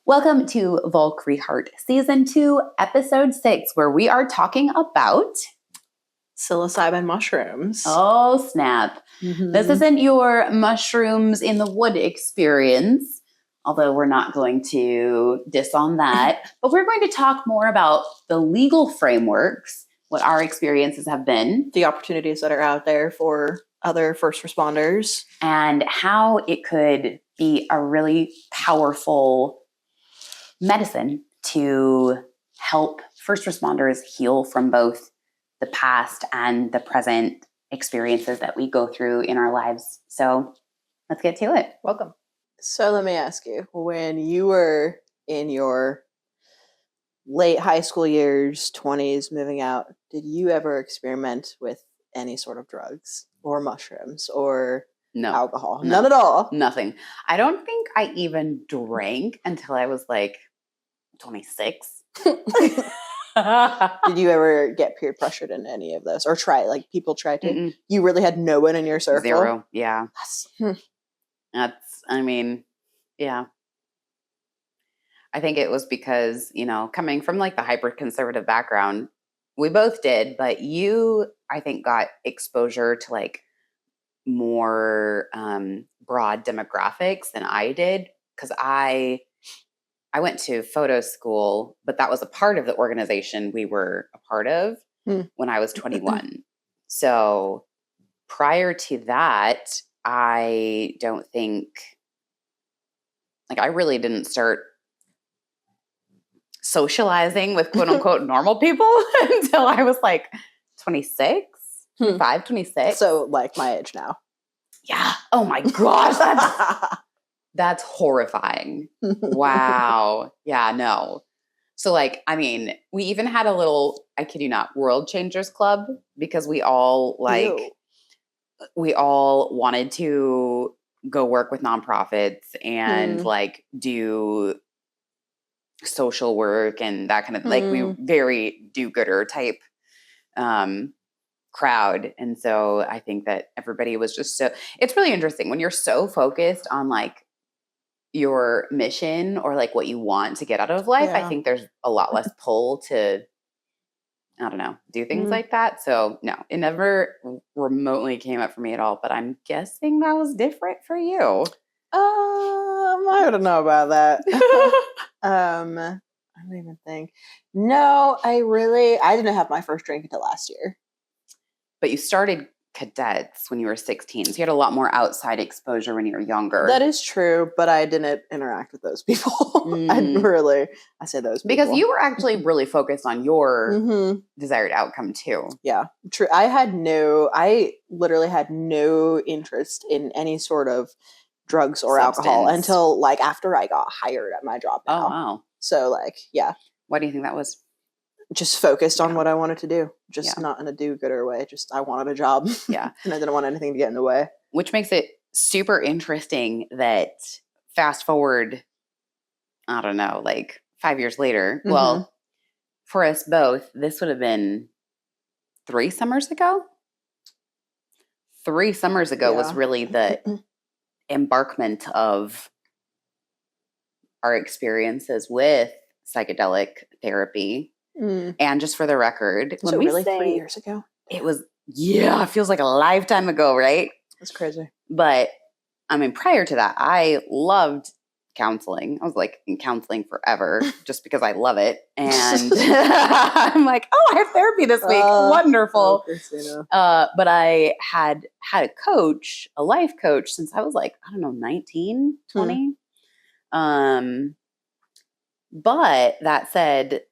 Welcome to ValkryHeart Season 2, Episode 6, where we are talking about psilocybin mushrooms. Oh, snap. Mhm. This isn't your mushrooms in the wood experience, although we're not going to diss on that. But we're going to talk more about the legal frameworks, what our experiences have been, The opportunities that are out there for other first responders, and how it could be a really powerful medicine to help first responders heal from both the past and the present experiences that we go through in our lives. So let's get to it. Welcome. So let me ask you, when you were in your late high school years, 20s, moving out, did you ever experiment with any sort of drugs or mushrooms or No, alcohol? No. None at all? Nothing. I don't think I even drank until I was like 26. Did you ever get peer pressured in any of this or try, like people try to? Mm-mm. You really had no one in your circle? Zero. Yeah. That's, Yeah. I think it was because, coming from like the hyper conservative background, we both did, but you, I think, got exposure to like more broad demographics than I did, because I went to photo school, but that was a part of the organization we were a part of when I was 21. So prior to that, I don't think, like, I really didn't start socializing with quote unquote normal people until I was like 26, 26. So like my age now. Yeah. Oh my gosh. That's horrifying. Wow. Yeah, no. So like, we even had a little, I kid you not, World Changers Club, because we all wanted to go work with nonprofits and like do social work and that kind of like we very do-gooder type crowd. And so I think that everybody was just it's really interesting when you're so focused on like your mission or like what you want to get out of life. Yeah. I think there's a lot less pull to, I don't know, do things like that. So no, it never remotely came up for me at all, but I'm guessing that was different for you. I don't know about that. I don't even think. No, I didn't have my first drink until last year. But you started cadets when you were 16, so you had a lot more outside exposure when you were younger. That is true, but I didn't interact with those people. I say those people. Because you were actually really focused on your desired outcome too. Yeah, true. I literally had no interest in any sort of drugs or alcohol until like after I got hired at my job now. Oh, wow. So like, yeah. Why do you think that was? Just focused on what I wanted to do. Just not in a do-gooder way. Just I wanted a job. Yeah. And I didn't want anything to get in the way. Which makes it super interesting that fast forward, I don't know, like 5 years later. Well, for us both, this would have been 3 summers ago. 3 summers ago was really the embarkment of our experiences with psychedelic therapy. And just for the record, was it really 3 years ago? It was, it feels like a lifetime ago, right? That's crazy. But prior to that, I loved counseling. I was like in counseling forever just because I love it. And I'm like, oh, I have therapy this week. Wonderful. But I had a coach, a life coach, since I was like, I don't know, 19, 20. But that said,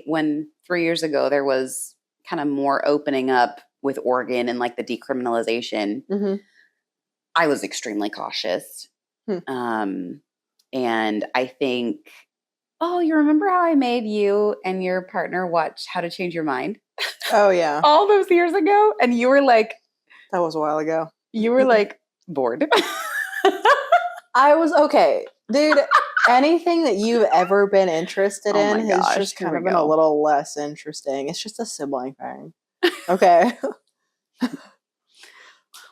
when 3 years ago, there was kind of more opening up with Oregon and like the decriminalization, I was extremely cautious. And I think, you remember how I made you and your partner watch How to Change Your Mind? Oh, yeah. All those years ago. And you were like... That was a while ago. You were like bored. I was okay. Dude, anything that you've ever been interested in has just kind of been a little less interesting. It's just a sibling thing. Okay.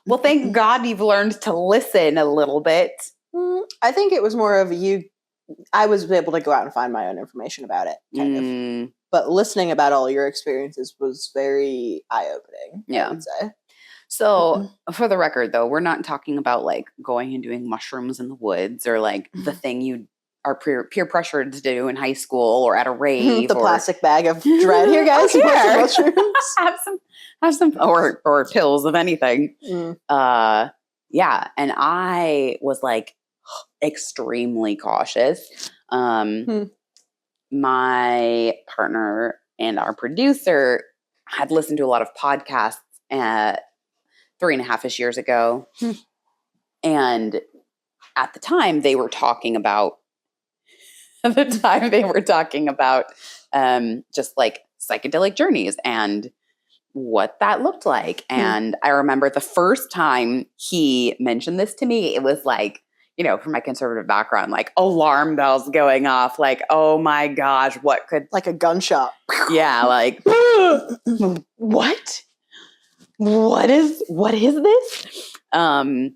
Well, thank God you've learned to listen a little bit. I think it was more of you I was able to go out and find my own information about it, kind of. But listening about all your experiences was very eye-opening, I would say. So for the record, though, we're not talking about like going and doing mushrooms in the woods or like the thing you are peer pressured to do in high school or at a rave. The plastic bag of dread. Here, guys, mushrooms. have some or pills of anything. Yeah. And I was like extremely cautious. My partner and our producer had listened to a lot of podcasts 3.5-ish years ago. And at the time they were talking about just like psychedelic journeys and what that looked like. And I remember the first time he mentioned this to me, it was like, you know, from my conservative background, like alarm bells going off, like, oh my gosh, what could, like a gunshot. Yeah, like, what is this? And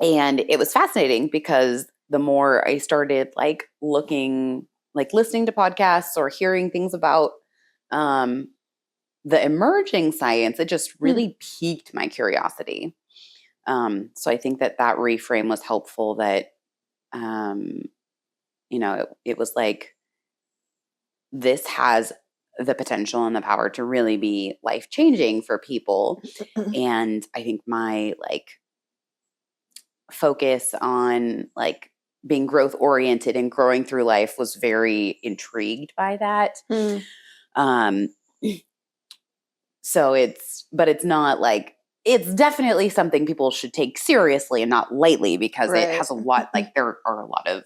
it was fascinating because the more I started like listening to podcasts or hearing things about the emerging science, it just really piqued my curiosity. So I think that reframe was helpful, that, you know, it was like, this has the potential and the power to really be life-changing for people. And I think my like focus on like being growth-oriented and growing through life was very intrigued by that. So it's not like, it's definitely something people should take seriously and not lightly, because it has a lot, like there are a lot of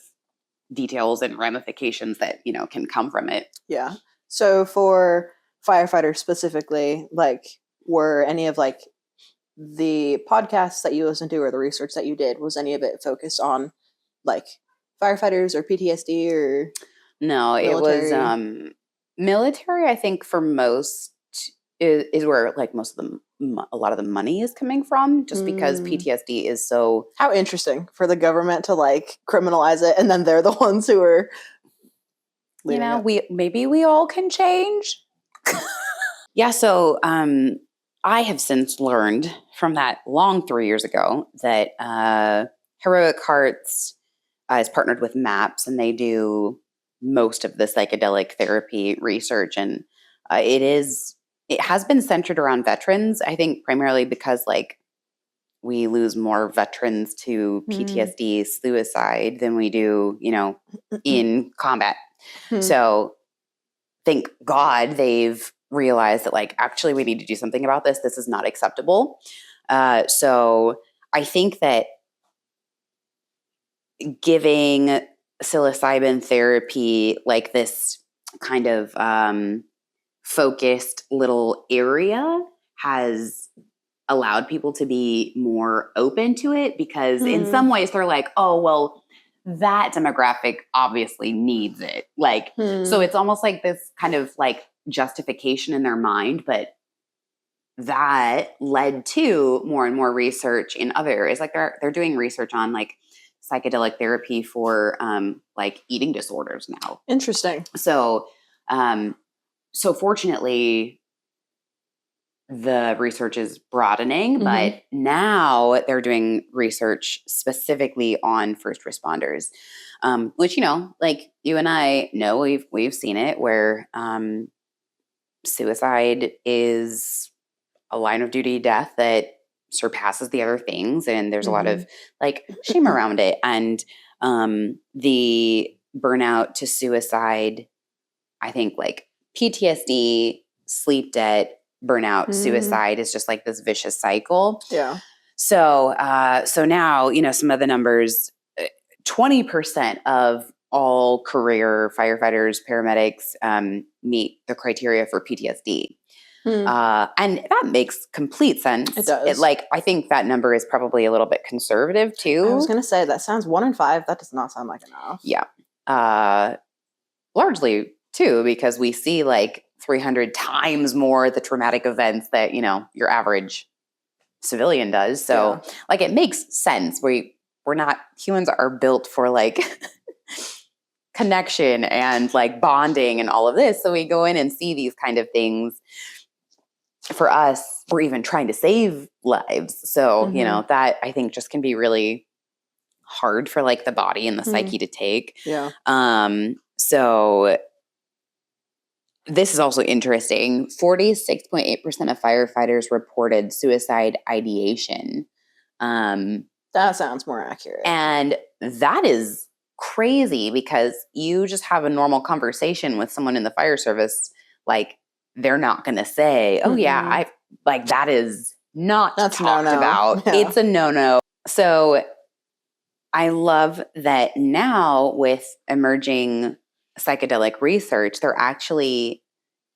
details and ramifications that, you know, can come from it. Yeah. So for Firefighter specifically, like, were any of like the podcasts that you listened to or the research that you did, was any of it focused on like firefighters or PTSD or? No, military? It was military. I think for most is where like a lot of the money is coming from, just because PTSD is so. How interesting for the government to like criminalize it, and then they're the ones who are. You know, maybe we all can change. Yeah. So I have since learned from that long 3 years ago that Heroic Hearts is partnered with MAPS, and they do most of the psychedelic therapy research, and it has been centered around veterans, I think primarily because like we lose more veterans to PTSD, suicide than we do, you know, in combat. So thank God they've realized that like, actually we need to do something about this. This is not acceptable. So I think that giving psilocybin therapy like this kind of focused little area has allowed people to be more open to it, because in some ways they're like, oh, well, that demographic obviously needs it. Like, so it's almost like this kind of like justification in their mind, but that led to more and more research in other areas. Like they're doing research on like psychedelic therapy for like eating disorders now. Interesting. So fortunately, the research is broadening, but now they're doing research specifically on first responders, which, you know, like you and I know, we've seen it, where suicide is a line of duty death that surpasses the other things, and there's a lot of like shame around it, and the burnout to suicide, I think like PTSD, sleep debt, burnout, suicide is just like this vicious cycle. Yeah. So now, you know, some of the numbers, 20% of all career firefighters, paramedics meet the criteria for PTSD. And that makes complete sense. It does. I think that number is probably a little bit conservative too. I was going to say, that sounds 1 in 5. That does not sound like enough. Yeah. Largely too, because we see like 300 times more the traumatic events that, you know, your average civilian does. So like, it makes sense. We're not, humans are built for like connection and like bonding and all of this. So we go in and see these kind of things. For us, we're even trying to save lives. So, you know, that I think just can be really hard for like the body and the psyche to take. Yeah. So this is also interesting. 46.8% of firefighters reported suicide ideation. That sounds more accurate. And that is crazy because you just have a normal conversation with someone in the fire service. Like, they're not going to say, oh, yeah, that is not talked about. Yeah. It's a no-no. So I love that now with emerging psychedelic research, they're actually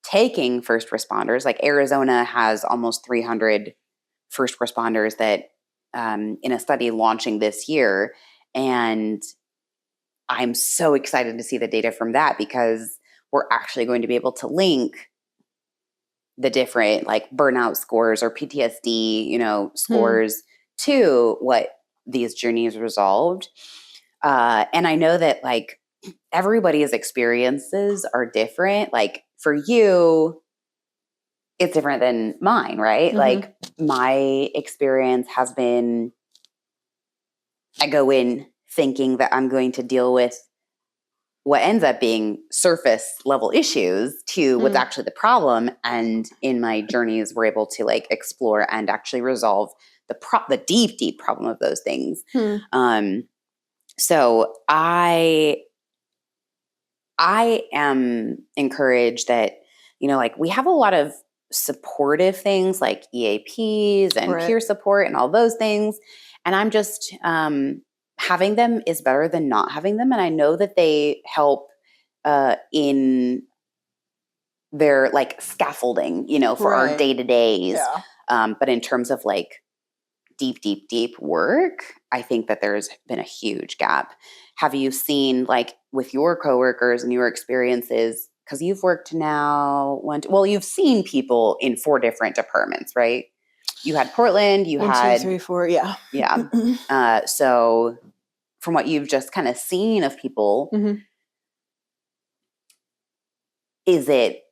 taking first responders. Like Arizona has almost 300 first responders that in a study launching this year. And I'm so excited to see the data from that because we're actually going to be able to link the different like burnout scores or PTSD, you know, scores to what these journeys resolved. And I know that like everybody's experiences are different. Like for you, it's different than mine, right? Like my experience has been, I go in thinking that I'm going to deal with what ends up being surface level issues to what's actually the problem. And in my journeys, we're able to like explore and actually resolve the deep, deep problem of those things. So I am encouraged that, you know, like we have a lot of supportive things like EAPs and peer support and all those things. And I'm just, having them is better than not having them. And I know that they help in their like scaffolding, you know, for our day-to-days. Yeah. But in terms of like deep, deep, deep work, I think that there's been a huge gap. Have you seen like with your coworkers and your experiences, because you've worked now, you've seen people in 4 different departments, right? You had Portland, you 1, had 2, 3, 4, yeah. Yeah. So from what you've just kind of seen of people, has it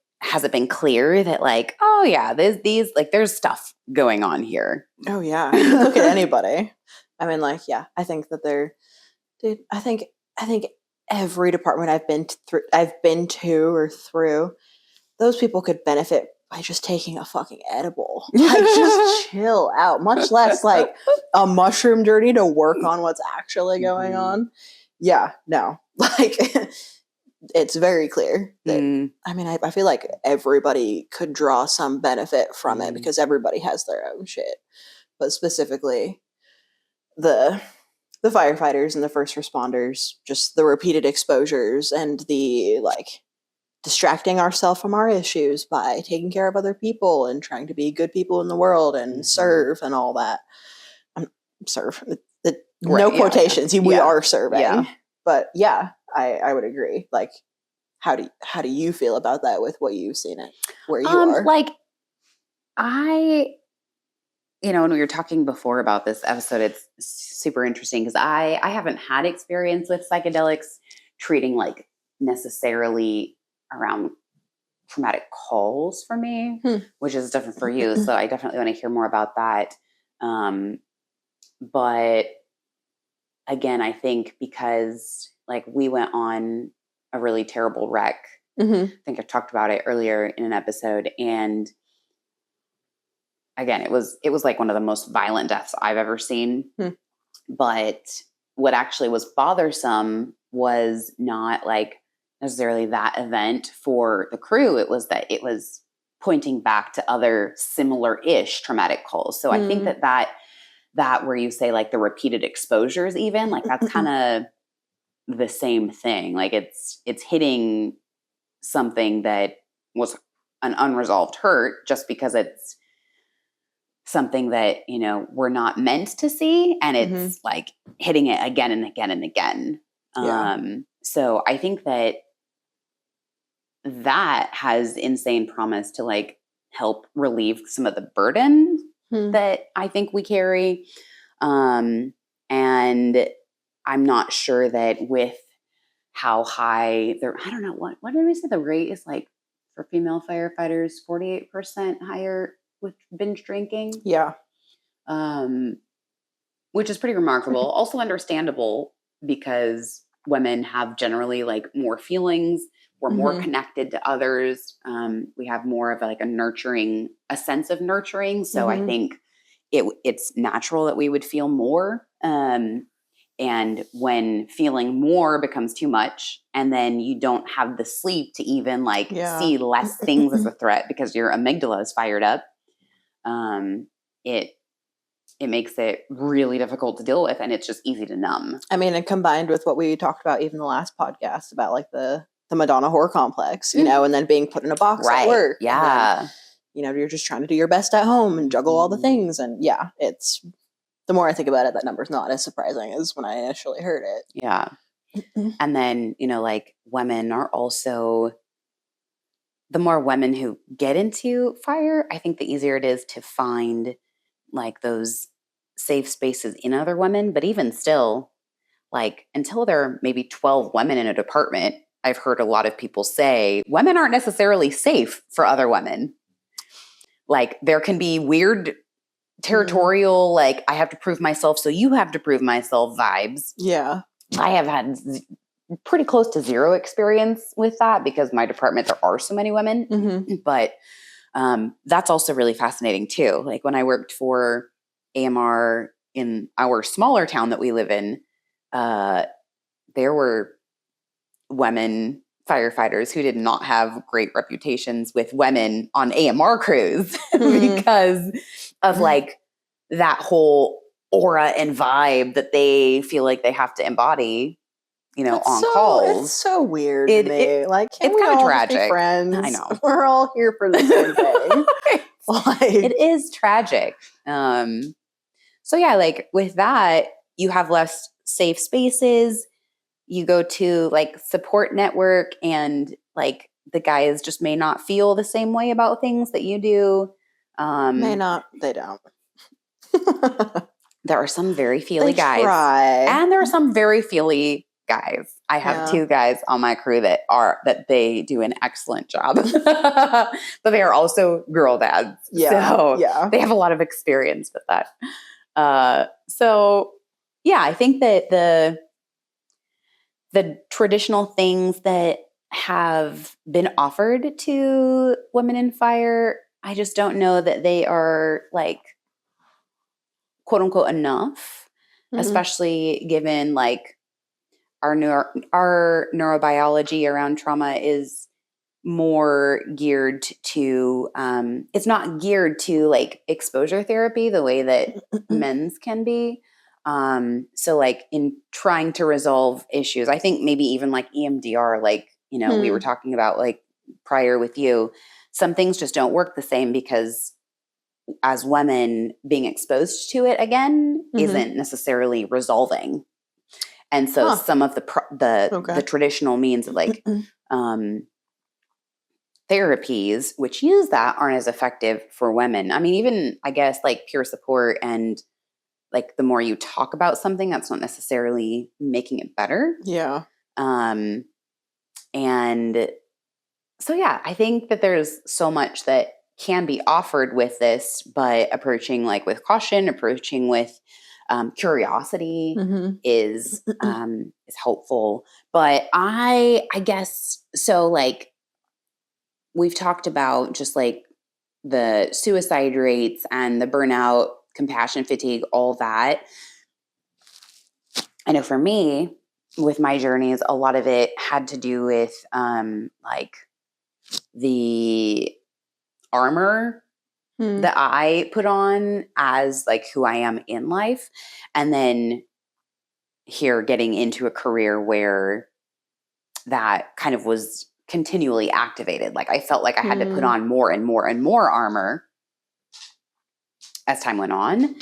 been clear that like, oh yeah, these like there's stuff going on here? Oh yeah. Look at anybody. I mean, like, yeah, I think that I think every department I've been to or through, those people could benefit by just taking a fucking edible. Like, just chill out. Much less like a mushroom journey to work on what's actually going on. Yeah, no. Like, it's very clear that, I mean, I feel like everybody could draw some benefit from it because everybody has their own shit. But specifically, the firefighters and the first responders, just the repeated exposures and the, like, distracting ourselves from our issues by taking care of other people and trying to be good people in the world and serve and all that. Serve. No quotations. Yeah. We are serving. Yeah. But yeah, I would agree. Like, how do you feel about that with what you've seen it where you are? Like, when we were talking before about this episode, it's super interesting because I haven't had experience with psychedelics treating like necessarily around traumatic calls for me, which is different for you. So I definitely want to hear more about that. But again, I think because like we went on a really terrible wreck. I think I talked about it earlier in an episode. And again, it was like one of the most violent deaths I've ever seen. But what actually was bothersome was not like necessarily that event for the crew. It was that it was pointing back to other similar-ish traumatic calls. So I think that where you say like the repeated exposures, even like that's kind of the same thing. Like it's hitting something that was an unresolved hurt just because it's something that, we're not meant to see. And it's like hitting it again and again and again. So I think that has insane promise to like help relieve some of the burden that I think we carry. And I'm not sure that with how high I don't know, what did we say the rate is like for female firefighters, 48% higher with binge drinking. Yeah. Which is pretty remarkable. Also understandable because women have generally like more feelings. We're more connected to others. We have more of like a sense of nurturing. So I think it's natural that we would feel more. And when feeling more becomes too much, and then you don't have the sleep to even like see less things as a threat because your amygdala is fired up, it makes it really difficult to deal with, and it's just easy to numb. I mean, and combined with what we talked about even the last podcast about like the Madonna whore complex, you know, and then being put in a box at work. Yeah. Then, you know, you're just trying to do your best at home and juggle all the things. And yeah, it's, the more I think about it, that number's not as surprising as when I initially heard it. Yeah. And then, you know, like women are also, the more women who get into fire, I think the easier it is to find like those safe spaces in other women. But even still, like until there are maybe 12 women in a department, I've heard a lot of people say women aren't necessarily safe for other women. Like there can be weird territorial, like I have to prove myself, so you have to prove myself vibes. Yeah. I have had pretty close to zero experience with that because my department, there are so many women, but that's also really fascinating too. Like when I worked for AMR in our smaller town that we live in, there were women firefighters who did not have great reputations with women on AMR crews because of like that whole aura and vibe that they feel like they have to embody, you know, on calls. It's so weird to me. Like, can it's we all tragic. Just be friends? I know. We're all here for the same thing. Like, it is tragic. So yeah, like with that, you have less safe spaces. You go to like support network and like the guys just may not feel the same way about things that you do. May not, they don't. There are some very feely guys. Try. And there are some very feely guys. I have two guys on my crew that they do an excellent job. But they are also girl dads. Yeah. So they have a lot of experience with that. So yeah, I think that the traditional things that have been offered to women in fire, I just don't know that they are like quote unquote enough, especially given like our neurobiology around trauma is more geared to, it's not geared to like exposure therapy the way that men's can be. So like in trying to resolve issues, I think maybe even like EMDR, like, you know, we were talking about like prior with you, some things just don't work the same because as women being exposed to it again isn't necessarily resolving. And so some of the traditional means of like therapies, which use that, aren't as effective for women. I mean, even I guess like peer support and like the more you talk about something, that's not necessarily making it better. Yeah. And so, yeah, I think that there's so much that can be offered with this, but approaching like with caution, approaching with curiosity is helpful. But I guess, so like we've talked about just like the suicide rates and the burnout, compassion fatigue, all that. I know for me, with my journeys, a lot of it had to do with like the armor that I put on as like who I am in life. And then here getting into a career where that kind of was continually activated. Like I felt like I had to put on more and more and more armor as time went on.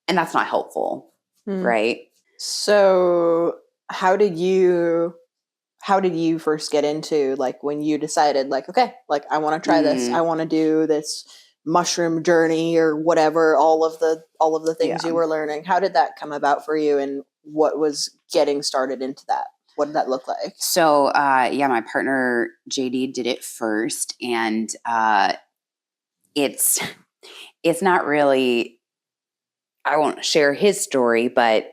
And that's not helpful. Right. So how did you first get into like when you decided like, okay, like I want to try this, I want to do this mushroom journey or whatever, all of the things you were learning? How did that come about for you, and what was getting started into that? What did that look like? So, my partner JD did it first, and it's not really, I won't share his story, but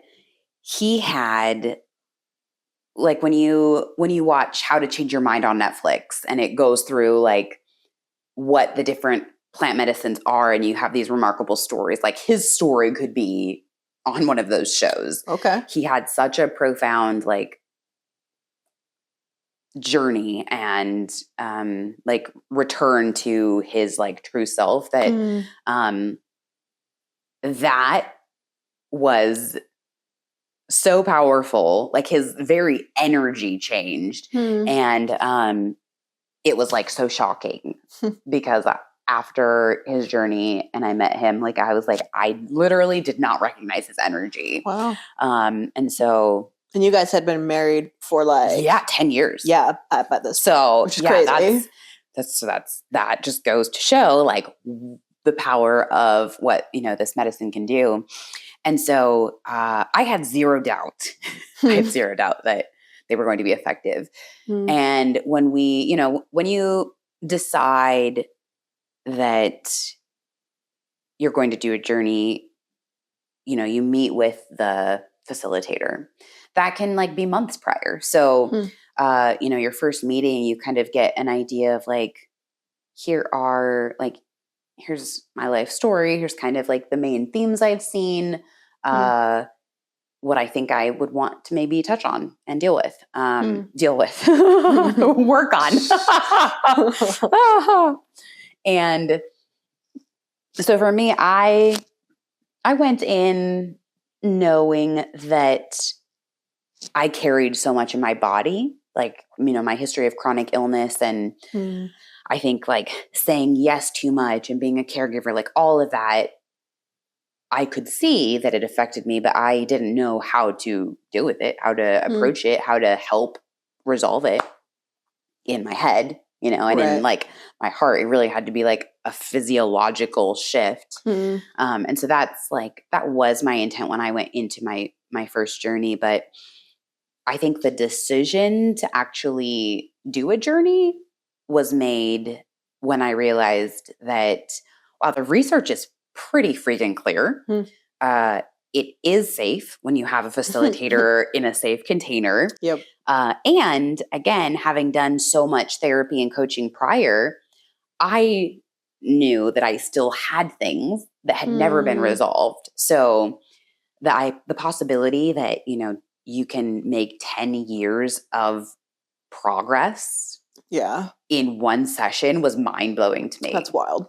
he had, like, when you watch How to Change Your Mind on Netflix, and it goes through like what the different plant medicines are, and you have these remarkable stories, like his story could be on one of those shows. Okay. He had such a profound like journey and like return to his like true self that that was so powerful. Like his very energy changed, and it was like so shocking because after his journey and I met him, like I was like, I literally did not recognize his energy. Wow. And so. And you guys had been married for like 10 years. Yeah, at this. So which is crazy. That just goes to show like the power of what this medicine can do. And so I had zero doubt. I had zero doubt that they were going to be effective. And when when you decide that you're going to do a journey, you meet with the facilitator. That can like be months prior. So, your first meeting, you kind of get an idea of like, here's my life story. Here's kind of like the main themes I've seen, what I think I would want to maybe touch on and deal with, work on. And so for me, I went in knowing that I carried so much in my body, like, my history of chronic illness. And I think like saying yes too much and being a caregiver, like all of that, I could see that it affected me, but I didn't know how to deal with it, how to approach it, how to help resolve it in my head, and in like my heart. It really had to be like a physiological shift. And so that was my intent when I went into my first journey. But I think the decision to actually do a journey was made when I realized that, wow, the research is pretty freaking clear. It is safe when you have a facilitator in a safe container. Yep. And again, having done so much therapy and coaching prior, I knew that I still had things that had never been resolved. So the possibility that, you can make 10 years of progress in one session was mind-blowing to me. That's wild.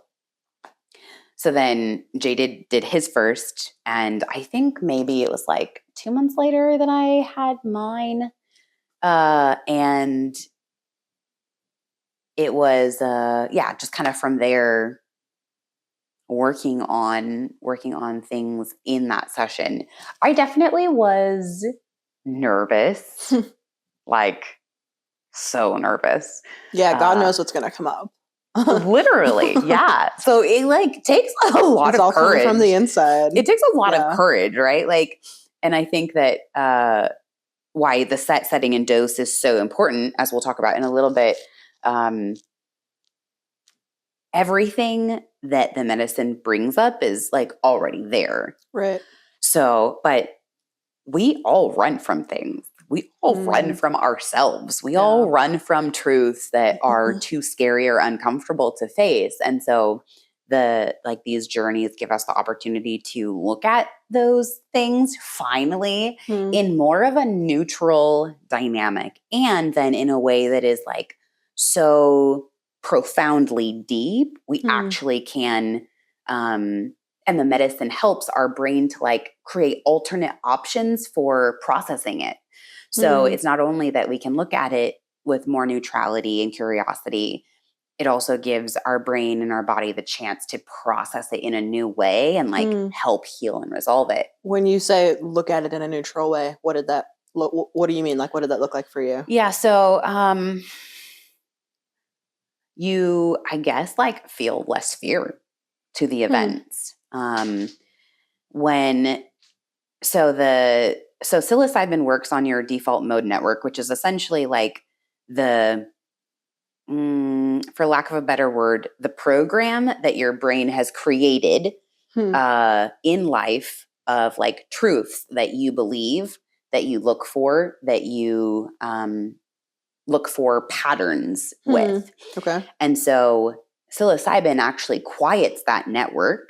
So then Jay did his first, and I think maybe it was like 2 months later that I had mine. And it was, just kind of from there, working on things in that session. I definitely was nervous, like so nervous. Yeah, God knows what's going to come up. Literally, yeah. So it like takes a lot of courage from the inside. It takes a lot of courage, right? Like, and I think that why the setting and dose is so important, as we'll talk about in a little bit. Everything that the medicine brings up is like already there, right? So, but we all run from things. We all run from ourselves. We all run from truths that are too scary or uncomfortable to face. And so these journeys give us the opportunity to look at those things finally in more of a neutral dynamic. And then in a way that is like so profoundly deep, we actually can, and the medicine helps our brain to like create alternate options for processing it. So it's not only that we can look at it with more neutrality and curiosity, it also gives our brain and our body the chance to process it in a new way and like help heal and resolve it. When you say look at it in a neutral way, what do you mean? Like, what did that look like for you? Yeah. So, you, I guess, like feel less fear to the events. So psilocybin works on your default mode network, which is essentially like the, for lack of a better word, the program that your brain has created in life of like truths that you believe, that you look for, that you look for patterns with. Okay. And so psilocybin actually quiets that network.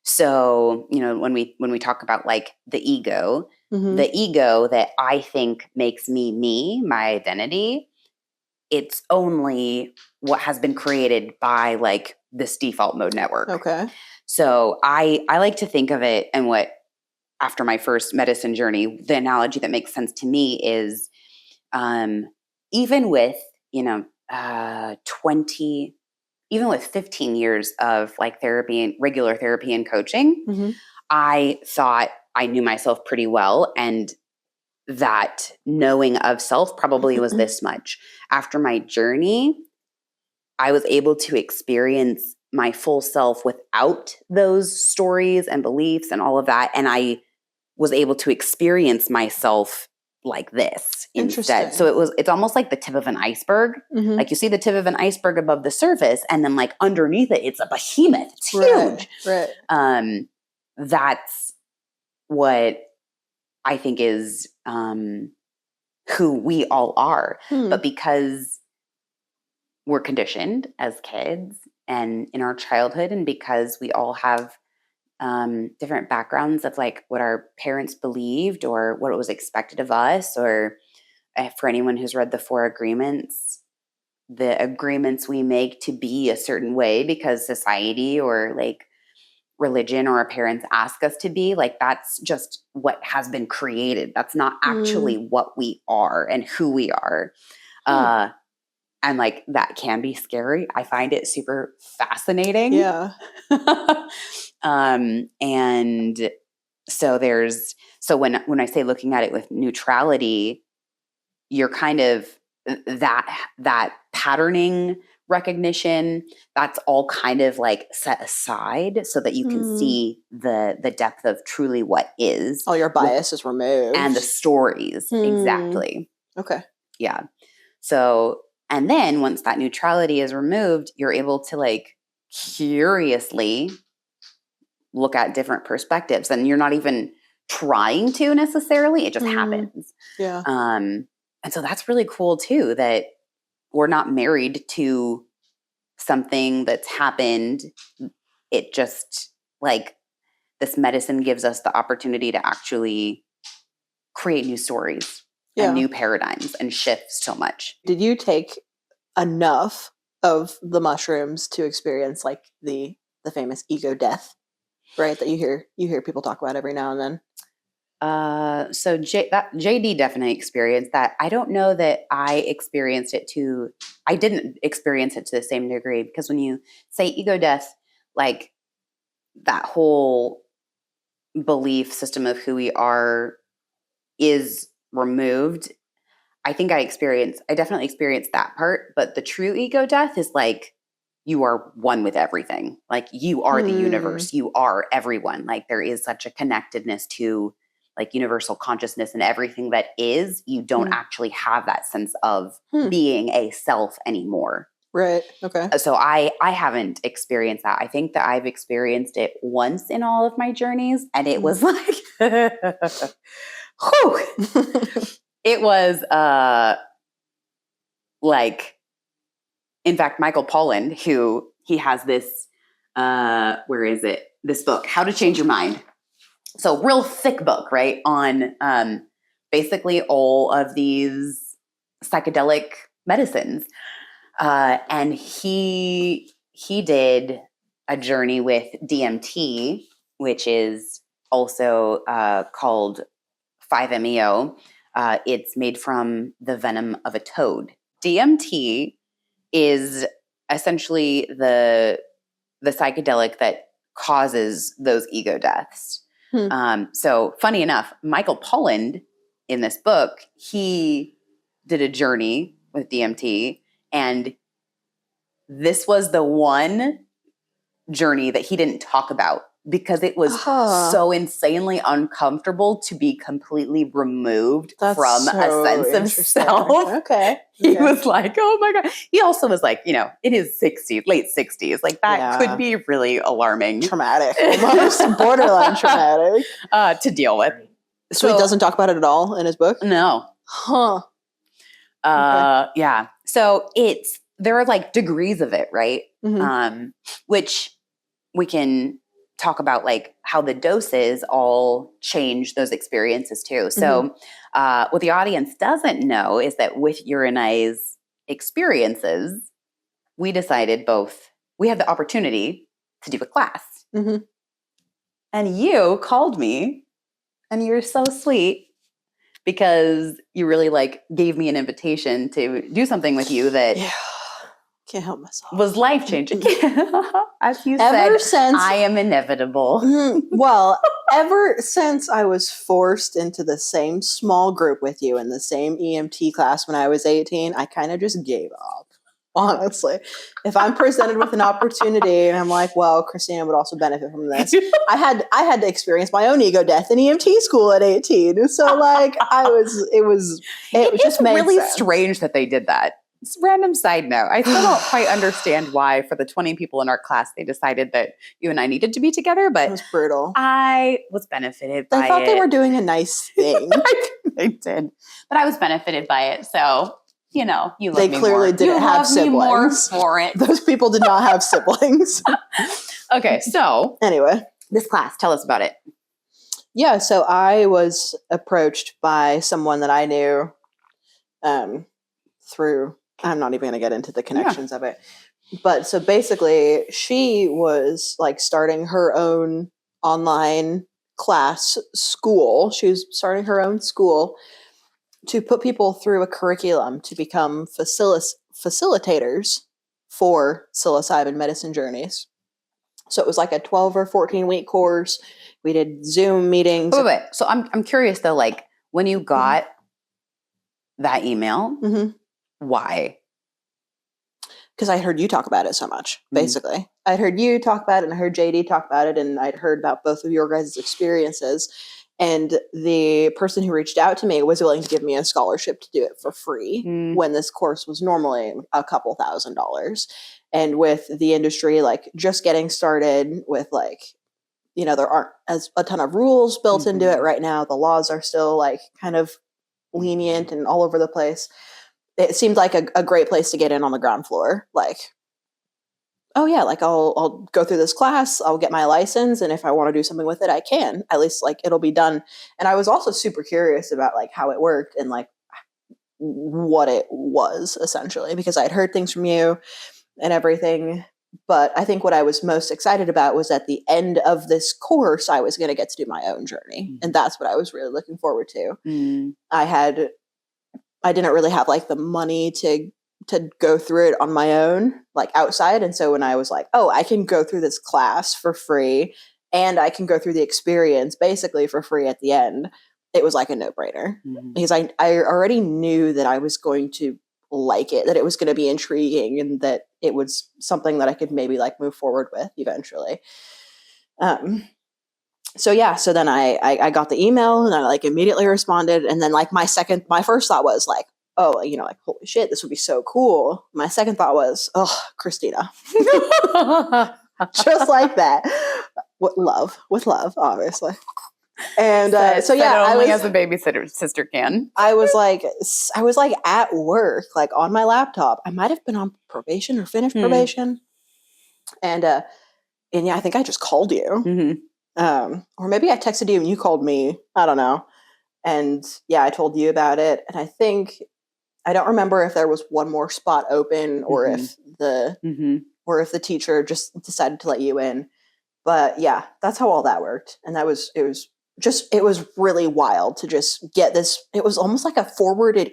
So, when we talk about like the ego that I think makes me, my identity, it's only what has been created by like this default mode network. Okay. So I like to think of it, and after my first medicine journey, the analogy that makes sense to me is, even with, 15 years of like therapy and regular therapy and coaching, I thought I knew myself pretty well. And that knowing of self probably was this much. After my journey, I was able to experience my full self without those stories and beliefs and all of that. And I was able to experience myself like this instead. So it's almost like the tip of an iceberg. Like you see the tip of an iceberg above the surface, and then like underneath it, it's a behemoth. It's huge. Right. That's what I think is who we all are. But because we're conditioned as kids and in our childhood, and because we all have different backgrounds of like what our parents believed or what was expected of us, or for anyone who's read the 4 agreements, the agreements we make to be a certain way because society or like religion or our parents ask us to be, like that's just what has been created. That's not actually what we are and who we are. And like that can be scary. I find it super fascinating. Yeah. And so when I say looking at it with neutrality, you're kind of that patterning recognition, that's all kind of like set aside so that you can see the depth of truly what is. All your bias is removed. And the stories. Exactly. Okay. Yeah. So, and then once that neutrality is removed, you're able to like curiously look at different perspectives, and you're not even trying to necessarily, it just happens. Yeah. And so that's really cool too, that we're not married to something that's happened. It just like this medicine gives us the opportunity to actually create new stories and new paradigms and shift so much. Did you take enough of the mushrooms to experience like the famous ego death, right? That you hear people talk about every now and then. So JD definitely experienced that. I don't know that I didn't experience it to the same degree, because when you say ego death, like that whole belief system of who we are is removed. I think I definitely experienced that part, but the true ego death is like, you are one with everything. Like you are the universe, you are everyone. Like there is such a connectedness to like universal consciousness and everything that is. You don't actually have that sense of being a self anymore. Right. Okay. So I haven't experienced that. I think that I've experienced it once in all of my journeys, and it was like, whew. It was like, in fact, Michael Pollan, who he has this, where is it? This book, How to Change Your Mind. So real thick book, right? On basically all of these psychedelic medicines. And he did a journey with DMT, which is also called 5-MeO. It's made from the venom of a toad. DMT is essentially the psychedelic that causes those ego deaths. So funny enough, Michael Pollan in this book, he did a journey with DMT, and this was the one journey that he didn't talk about because it was so insanely uncomfortable to be completely removed from a sense of self. Okay. He was like, oh my God. He also was like, in his 60s, late 60s. Like that could be really alarming. Traumatic. Almost borderline traumatic. To deal with. So he doesn't talk about it at all in his book? No. Huh. Yeah. So there are like degrees of it, right? Mm-hmm. Which we can talk about, like how the doses all change those experiences too. So what the audience doesn't know is that with your and I's experiences, we decided we had the opportunity to do a class. Mm-hmm. And you called me, and you're so sweet because you really like gave me an invitation to do something with you that can't help myself. Was life-changing. As you ever said, since, I am inevitable. Well, ever since I was forced into the same small group with you in the same EMT class when I was 18, I kind of just gave up. Honestly, if I'm presented with an opportunity and I'm like, well, Christina would also benefit from this. I had to experience my own ego death in EMT school at 18. So like it just made really sense. Strange that they did that. It's a random side note. I still don't quite understand why for the 20 people in our class, they decided that you and I needed to be together, but it was brutal. I was benefited by it. They thought they were doing a nice thing. They did, but I was benefited by it. So, you love me more. They clearly didn't have siblings. You love me more for it. Those people did not have siblings. Okay, so anyway, this class, tell us about it. Yeah, so I was approached by someone that I knew through, I'm not even going to get into the connections of it. But so basically, she was like starting her own online school. She was starting her own school to put people through a curriculum to become facilitators for psilocybin medicine journeys. So it was like a 12 or 14 week course. We did Zoom meetings. Wait. So I'm curious though, like when you got that email, why? Because I heard you talk about it so much, basically. I'd heard you talk about it and I heard JD talk about it and I'd heard about both of your guys' experiences. And the person who reached out to me was willing to give me a scholarship to do it for free when this course was normally a couple $1,000s. And with the industry, like just getting started with like, there aren't a ton of rules built into it right now. The laws are still like kind of lenient and all over the place. It seemed like a great place to get in on the ground floor. Like, oh yeah, like I'll go through this class, I'll get my license, and if I want to do something with it, I can. At least like it'll be done. And I was also super curious about like how it worked and like what it was essentially, because I'd heard things from you and everything. But I think what I was most excited about was at the end of this course, I was going to get to do my own journey. And that's what I was really looking forward to. I didn't really have like the money to go through it on my own, like outside. And so when I was like, oh, I can go through this class for free and I can go through the experience basically for free at the end, it was like a no-brainer because I already knew that I was going to like it, that it was going to be intriguing and that it was something that I could maybe like move forward with eventually. So then I got the email and I like immediately responded. And then like my first thought was like, oh, like, holy shit, this would be so cool. My second thought was, oh, Christina. Just like that. With love, obviously. And I was as a babysitter sister can. I was like at work, like on my laptop. I might have been on probation or finished probation. And yeah, I think I just called you. Or maybe I texted you and you called me. I don't know. And yeah, I told you about it. And I don't remember if there was one more spot open or if the teacher just decided to let you in. But yeah, that's how all that worked. And it was really wild to just get this. It was almost like a forwarded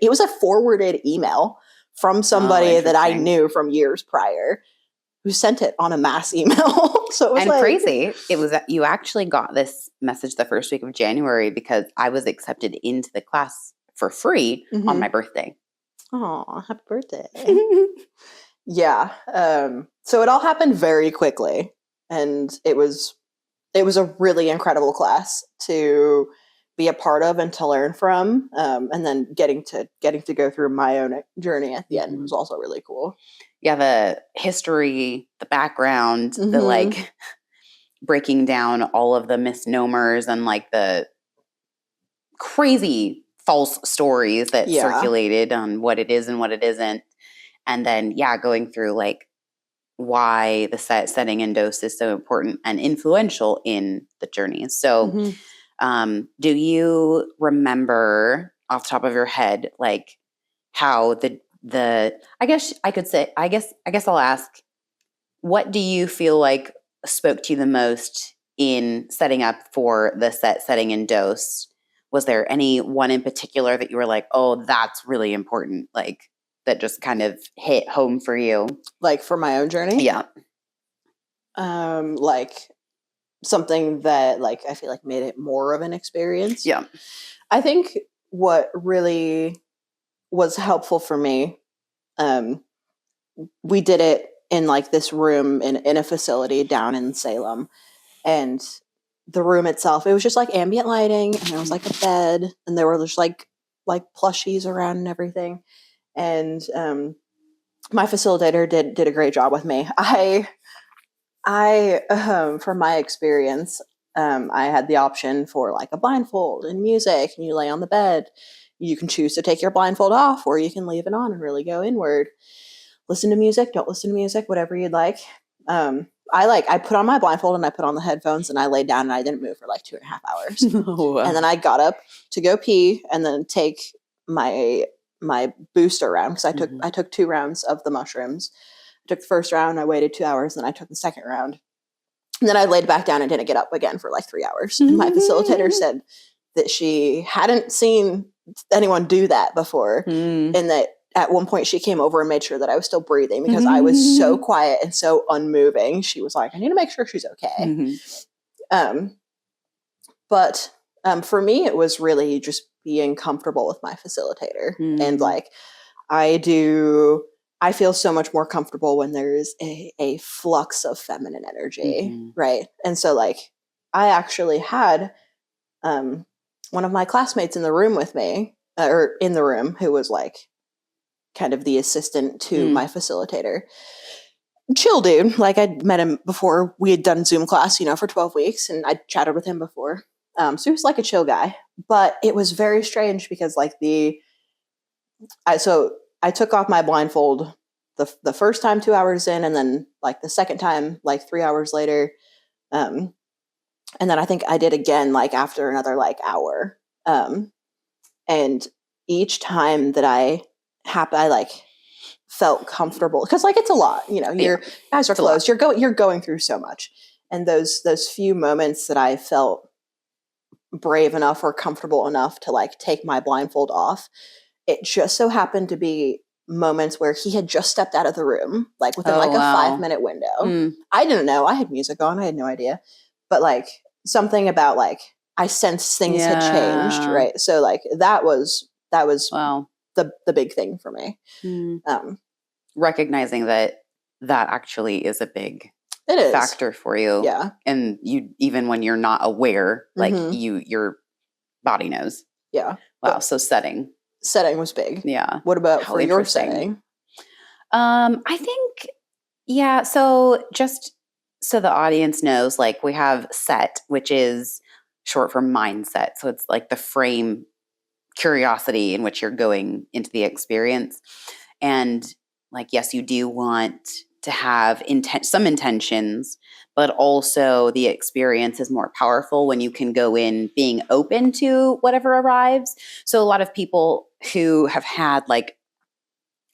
email from somebody that I knew from years prior who sent it on a mass email. So it was crazy. It was that you actually got this message the first week of January because I was accepted into the class for free on my birthday. Oh, happy birthday. Yeah. So it all happened very quickly. And it was it was a really incredible class to be a part of and to learn from. And then getting to go through my own journey at the end was also really cool. Yeah, the history, the background, the like breaking down all of the misnomers and like the crazy false stories that circulated on what it is and what it isn't. And then, going through like why the setting and dose is so important and influential in the journey. So do you remember off the top of your head, like how I guess I'll ask, what do you feel like spoke to you the most in setting up for the setting and dose? Was there any one in particular that you were like, oh, that's really important? Like that just kind of hit home for you? Like for my own journey? Yeah. Like something that like I feel like made it more of an experience. Yeah. I think what really was helpful for me, we did it in like this room in a facility down in Salem, and the room itself, it was just like ambient lighting, and there was like a bed, and there were just like plushies around and everything. And my facilitator did a great job with me. I from my experience, I had the option for like a blindfold and music, and you lay on the bed. You can choose to take your blindfold off, or you can leave it on and really go inward. Listen to music, don't listen to music, whatever you'd like. I put on my blindfold and I put on the headphones and I laid down and I didn't move for like 2.5 hours. Oh, wow. And then I got up to go pee and then take my booster round, because I took 2 rounds of the mushrooms. I took the first round, I waited 2 hours, then I took the second round. And then I laid back down and didn't get up again for like 3 hours. And my facilitator said that she hadn't seen anyone do that before, and that at one point she came over and made sure that I was still breathing because I was so quiet and so unmoving. She was like, I need to make sure she's okay. But for me, it was really just being comfortable with my facilitator. And like, I feel so much more comfortable when there's a flux of feminine energy. Right. And so like, I actually had one of my classmates in the room with me, or in the room, who was like kind of the assistant to my facilitator. Chill dude. Like I'd met him before. We had done Zoom class, for 12 weeks, and I'd chatted with him before. So he was like a chill guy, but it was very strange because like I took off my blindfold the first time 2 hours in, and then like the second time, like 3 hours later. And then I think I did again, like after another like hour. And each time that I like felt comfortable, because like it's a lot, your eyes are closed, you're going through so much. And those few moments that I felt brave enough or comfortable enough to like take my blindfold off, it just so happened to be moments where he had just stepped out of the room, like within a 5-minute window. I didn't know. I had music on. I had no idea. But like something about like I sensed things had changed, right? So like that was the big thing for me. Recognizing that actually is a big factor for you. Yeah. And you, even when you're not aware, like your body knows. Yeah. Wow. So setting was big. Yeah. What about for your setting? I think, so just so the audience knows, like we have set, which is short for mindset. So it's like the frame, curiosity in which you're going into the experience. And like, yes, you do want to have some intentions, but also the experience is more powerful when you can go in being open to whatever arrives. So a lot of people who have had like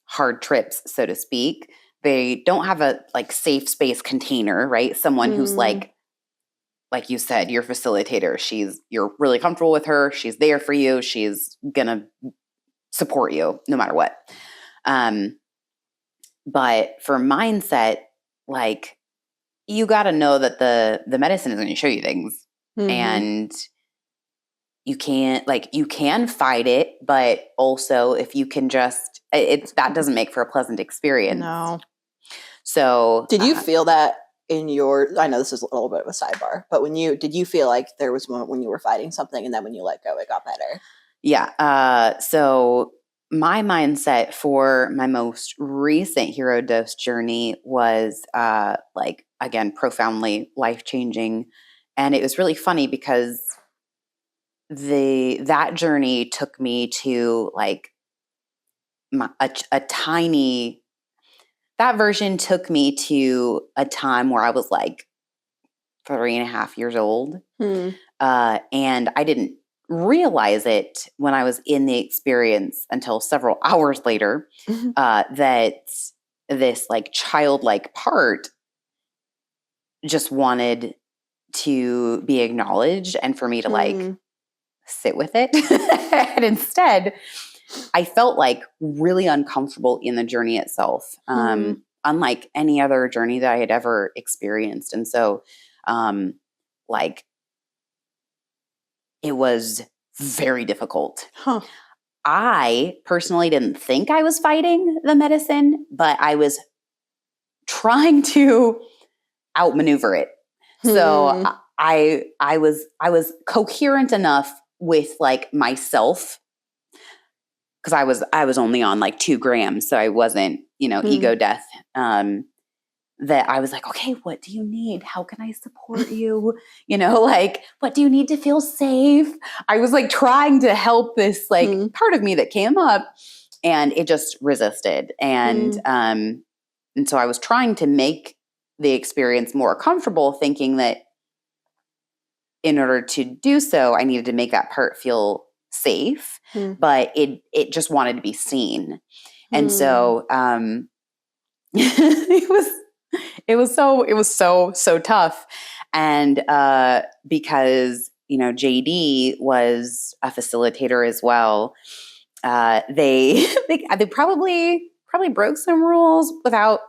hard trips, so to speak, they don't have a like safe space container, right? Someone who's like you said, your facilitator, you're really comfortable with her. She's there for you. She's going to support you no matter what. But for mindset, like you got to know that the medicine is going to show you things, and you can fight it, but also if you can just, that doesn't make for a pleasant experience. No. So did you feel that in your, I know this is a little bit of a sidebar, but did you feel like there was a moment when you were fighting something and then when you let go, it got better? Yeah. So my mindset for my most recent hero dose journey was like, again, profoundly life-changing. And it was really funny because that journey took me to like a tiny, that version took me to a time where I was like 3.5 years old. And I didn't realize it when I was in the experience until several hours later, that this like childlike part just wanted to be acknowledged and for me to like sit with it. And instead, I felt like really uncomfortable in the journey itself, unlike any other journey that I had ever experienced. And so, like, it was very difficult. I personally didn't think I was fighting the medicine, but I was trying to outmaneuver it. So I was coherent enough with like myself, because I was only on like 2 grams, so I wasn't, ego death. That I was like, okay, what do you need? How can I support you? Like, what do you need to feel safe? I was like trying to help this like part of me that came up, and it just resisted. And so I was trying to make the experience more comfortable, thinking that in order to do so, I needed to make that part feel safe, but it just wanted to be seen. And so it was so tough. And because JD was a facilitator as well, they probably broke some rules without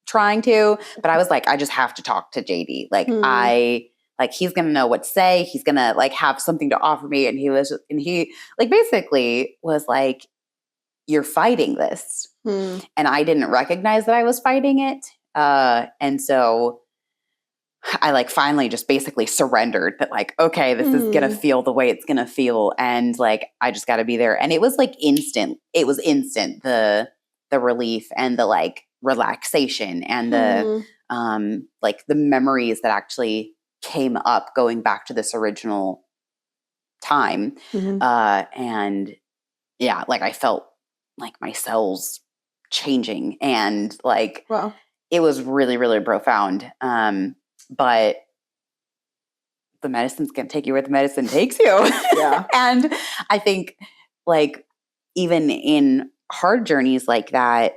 trying to, but I was like, I just have to talk to JD. Like he's going to know what to say. He's going to like have something to offer me. And he like basically was like, you're fighting this. And I didn't recognize that I was fighting it. And so I like finally just basically surrendered that like, okay, this is going to feel the way it's going to feel. And like, I just got to be there. And it was like instant. It was instant. The relief and the like relaxation and the like the memories that actually came up going back to this original time. And yeah, like I felt like my cells changing, and like, wow. It was really, really profound. But the medicine's going to take you where the medicine takes you. Yeah. And I think like even in hard journeys like that,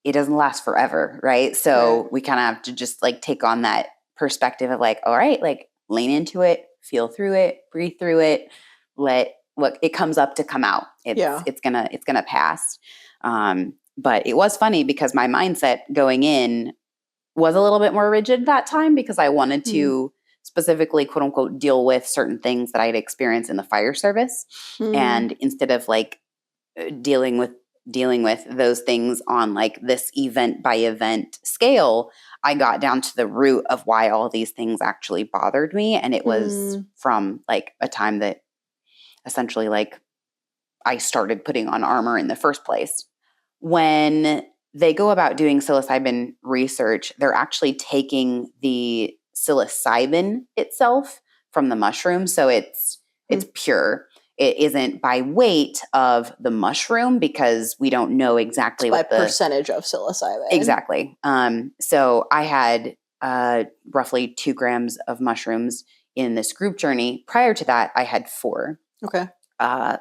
it doesn't last forever. Right. So we kind of have to just like take on that perspective of like, all right, like lean into it, feel through it, breathe through it, let what it comes up to come out. It's gonna pass. But it was funny because my mindset going in was a little bit more rigid that time because I wanted to specifically, quote unquote, deal with certain things that I had experienced in the fire service. And instead of like dealing with those things on like this event by event scale, I got down to the root of why all these things actually bothered me. And it was from like a time that essentially like I started putting on armor in the first place. When they go about doing psilocybin research, they're actually taking the psilocybin itself from the mushroom. So it's pure. It isn't by weight of the mushroom because we don't know exactly what the percentage of psilocybin. Exactly. So I had roughly 2 grams of mushrooms in this group journey. Prior to that, I had 4. Okay.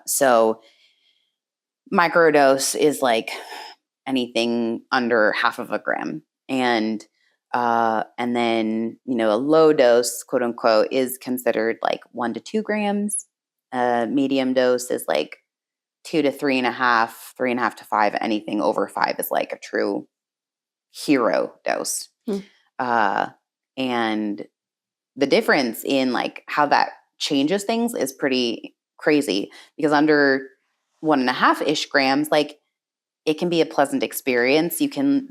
So microdose is like anything under 0.5 gram. And then, a low dose, quote unquote, is considered like 1 to 2 grams. Medium dose is like 2 to 3.5, 3.5 to 5. Anything over 5 is like a true hero dose. And the difference in like how that changes things is pretty crazy because under 1.5-ish grams, like it can be a pleasant experience. You can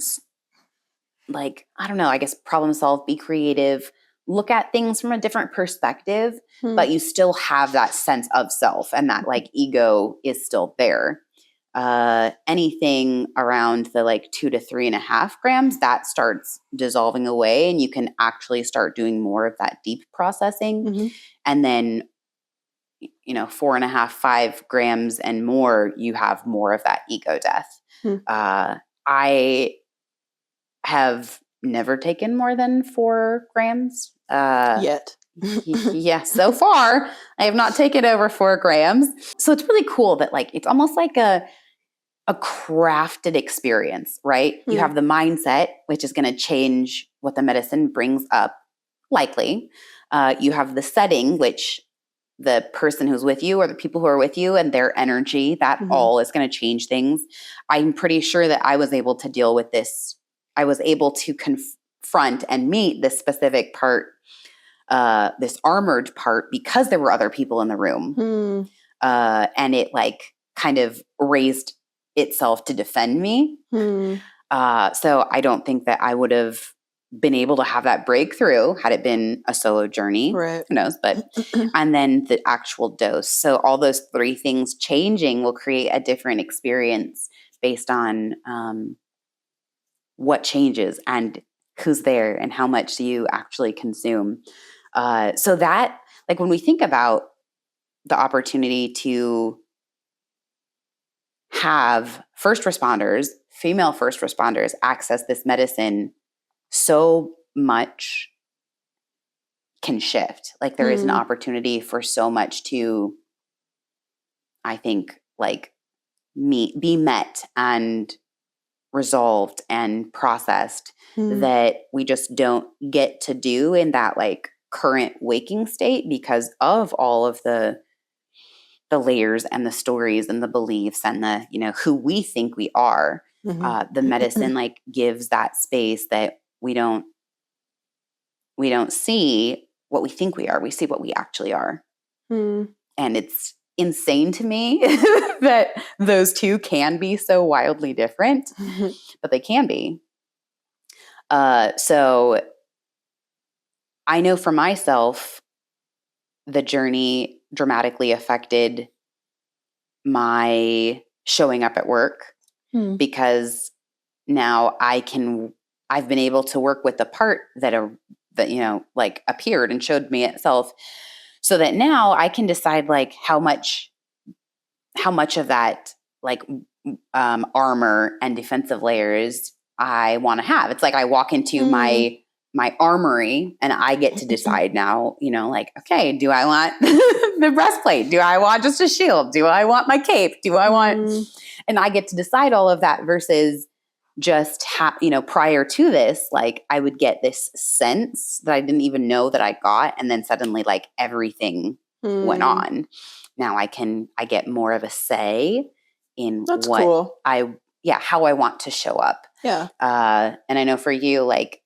like, I don't know, I guess problem solve, be creative, look at things from a different perspective, but you still have that sense of self and that like ego is still there. Anything around the like 2 to 3.5 grams, that starts dissolving away and you can actually start doing more of that deep processing. And then, 4.5, 5 grams and more, you have more of that ego death. I have never taken more than 4 grams. Yet. Yeah, so far I have not taken over 4 grams. So it's really cool that like, it's almost like a crafted experience, right? You have the mindset, which is going to change what the medicine brings up, likely. You have the setting, which the person who's with you or the people who are with you and their energy, that all is going to change things. I'm pretty sure that I was able to deal with this. I was able to confront and meet this specific part, this armored part, because there were other people in the room. And it like kind of raised itself to defend me. So I don't think that I would have been able to have that breakthrough had it been a solo journey. Right. Who knows? But and then the actual dose. So all those 3 things changing will create a different experience based on what changes and who's there and how much do you actually consume. So that, like, when we think about the opportunity to have first responders, female first responders, access this medicine, so much can shift. Like, there is an opportunity for so much to, I think, like, be met and resolved and processed that we just don't get to do in that like current waking state because of all of the layers and the stories and the beliefs and the, who we think we are. The medicine like gives that space that we don't see what we think we are. We see what we actually are. And it's insane to me that those two can be so wildly different, but they can be. So I know for myself, the journey dramatically affected my showing up at work because now I've been able to work with the part that like appeared and showed me itself, so that now I can decide like how much of that like armor and defensive layers I want to have. It's like I walk into my armory and I get to decide now, like, okay, do I want the breastplate? Do I want just a shield? Do I want my cape? Do I want, and I get to decide all of that versus just prior to this, like I would get this sense that I didn't even know that I got. And then suddenly like everything went on. Now I get more of a say in how I want to show up. Yeah. And I know for you, like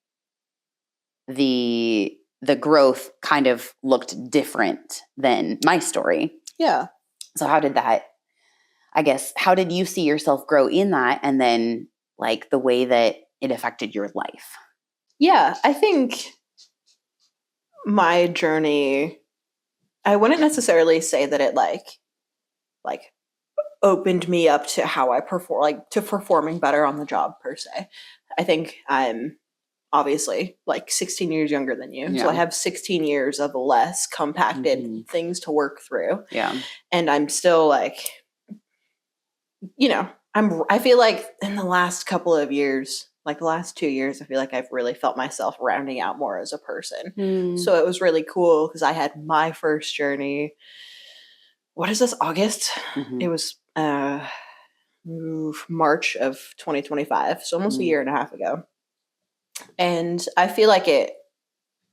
the growth kind of looked different than my story. Yeah. So how did you see yourself grow in that? And then like the way that it affected your life? Yeah, I think my journey, I wouldn't necessarily say that it like opened me up to how I perform, like to performing better on the job per se. I think I'm obviously like 16 years younger than you. Yeah. So I have 16 years of less compacted things to work through. Yeah. And I'm still like, I feel like in the last couple of years, like the last 2 years, I feel like I've really felt myself rounding out more as a person. So it was really cool because I had my first journey. What is this, August? It was March of 2025. So almost a year and a half ago. And I feel like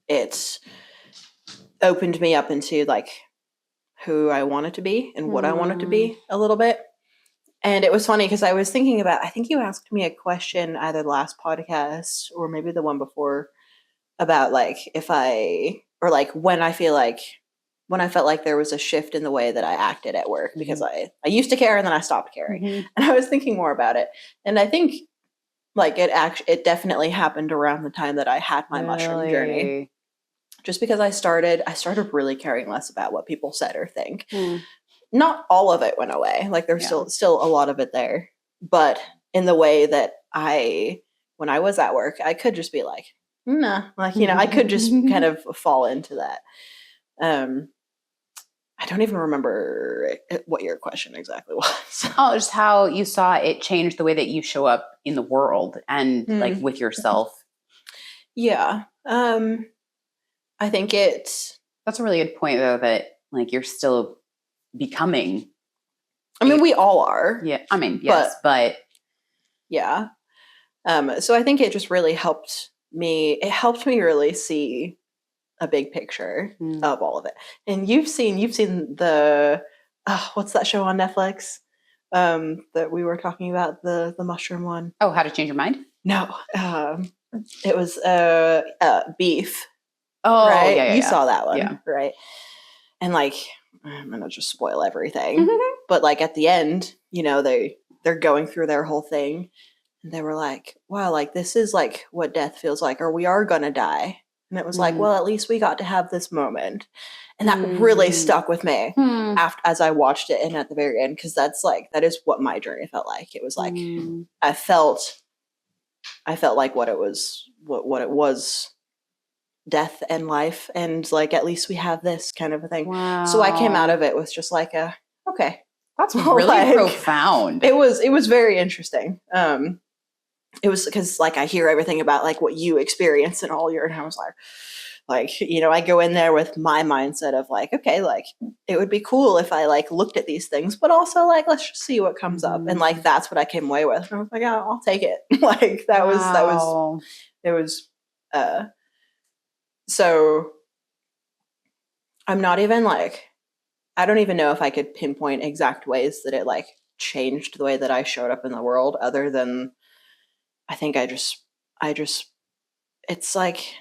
it's opened me up into like who I wanted to be and what I wanted to be a little bit. And it was funny because I was thinking about, I think you asked me a question either the last podcast or maybe the one before about like when I felt like there was a shift in the way that I acted at work because I used to care and then I stopped caring. And I was thinking more about it. And I think Like it definitely happened around the time that I had my mushroom journey. Just because I started really caring less about what people said or think. Not all of it went away. Like there's still a lot of it there. But in the way that when I was at work, I could just be like, nah, like, you know, I could just kind of fall into that. I don't even remember what your question exactly was. Oh, just how you saw it change the way that you show up in the world and like with yourself. Yeah. I think that's a really good point though, that like you're still becoming. I mean, we all are. Yeah. I mean, yes, but yeah. So I think it just really helped me. It helped me really see a big picture of all of it. And you've seen the what's that show on Netflix that we were talking about, the mushroom one? Oh, How to Change Your Mind? No, it was Beef. Oh, right? yeah, you saw that one, right? And like, I'm gonna just spoil everything, but like at the end, you know, they're going through their whole thing, and they were like, "Wow, like this is like what death feels like, or we are gonna die." And it was like, well, at least we got to have this moment. And that really stuck with me as I watched it and at the very end, because that is what my journey felt like. It was like, I felt like what it was, death and life. And like, at least we have this kind of a thing. Wow. So I came out of it with just like okay. That's really like, profound. It was very interesting. It was because like I hear everything about like what you experience and all and I was like, you know, I go in there with my mindset of like, okay, like it would be cool if I like looked at these things, but also like, let's just see what comes up. And like, that's what I came away with. And I was like, oh, I'll take it. Like it was, so I'm not even like, I don't even know if I could pinpoint exact ways that it like changed the way that I showed up in the world, other than I think I just, it's like,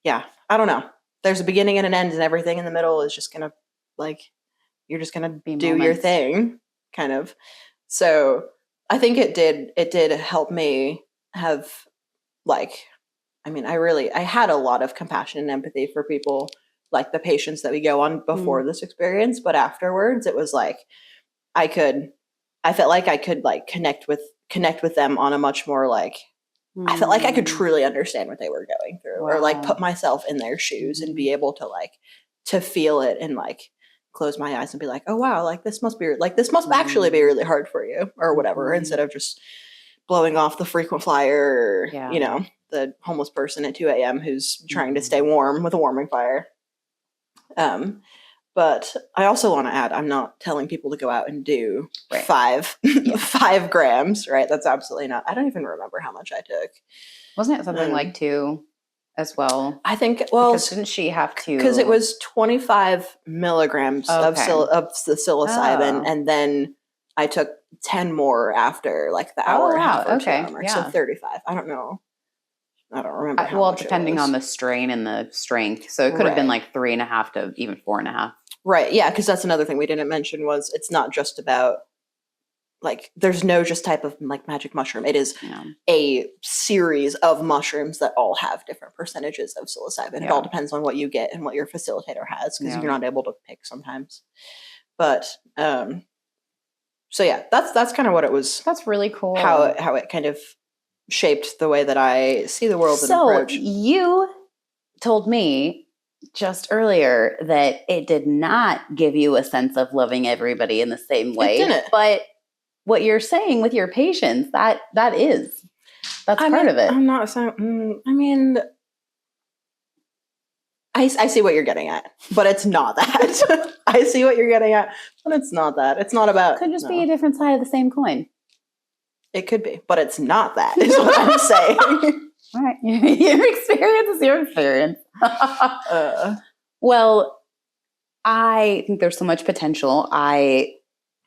yeah, I don't know. There's a beginning and an end, and everything in the middle is just gonna like, you're just gonna do your thing, kind of. So I think it did help me have like, I mean, I had a lot of compassion and empathy for people, like the patients that we go on before this experience, but afterwards it was like, I felt like I could like connect with them on a much more like, I felt like I could truly understand what they were going through, or like put myself in their shoes and be able to like, to feel it and like close my eyes and be like, oh wow, like this must actually be really hard for you or whatever, instead of just blowing off the frequent flyer or, you know, the homeless person at 2 a.m. who's trying to stay warm with a warming fire. But I also want to add, I'm not telling people to go out and do 5 grams, right? That's absolutely not. I don't even remember how much I took. Wasn't it something like 2 as well? I think, well, because didn't she have to? Because it was 25 milligrams of the psilocybin, and then I took 10 more after like the hour and a half or 2 hours, so 35. I don't know. I don't remember. Well, depending on the strain and the strength. So it could have been like 3.5 to even 4.5. Right. Yeah. Because that's another thing we didn't mention was it's not just about like, there's no just type of like magic mushroom. It is a series of mushrooms that all have different percentages of psilocybin. It all depends on what you get and what your facilitator has, because you're not able to pick sometimes. But, so yeah, that's kind of what it was. That's really cool. How it kind of shaped the way that I see the world and approach. So you told me just earlier that it did not give you a sense of loving everybody in the same way. It didn't. But what you're saying with your patients, that's part of it. I'm not saying, I mean, I see what you're getting at, but it's not that. I see what you're getting at, but it's not that. It's not about. Could just be a different side of the same coin. It could be, but it's not that, is what I'm saying. All right. Your experience is your experience. Well, I think there's so much potential. I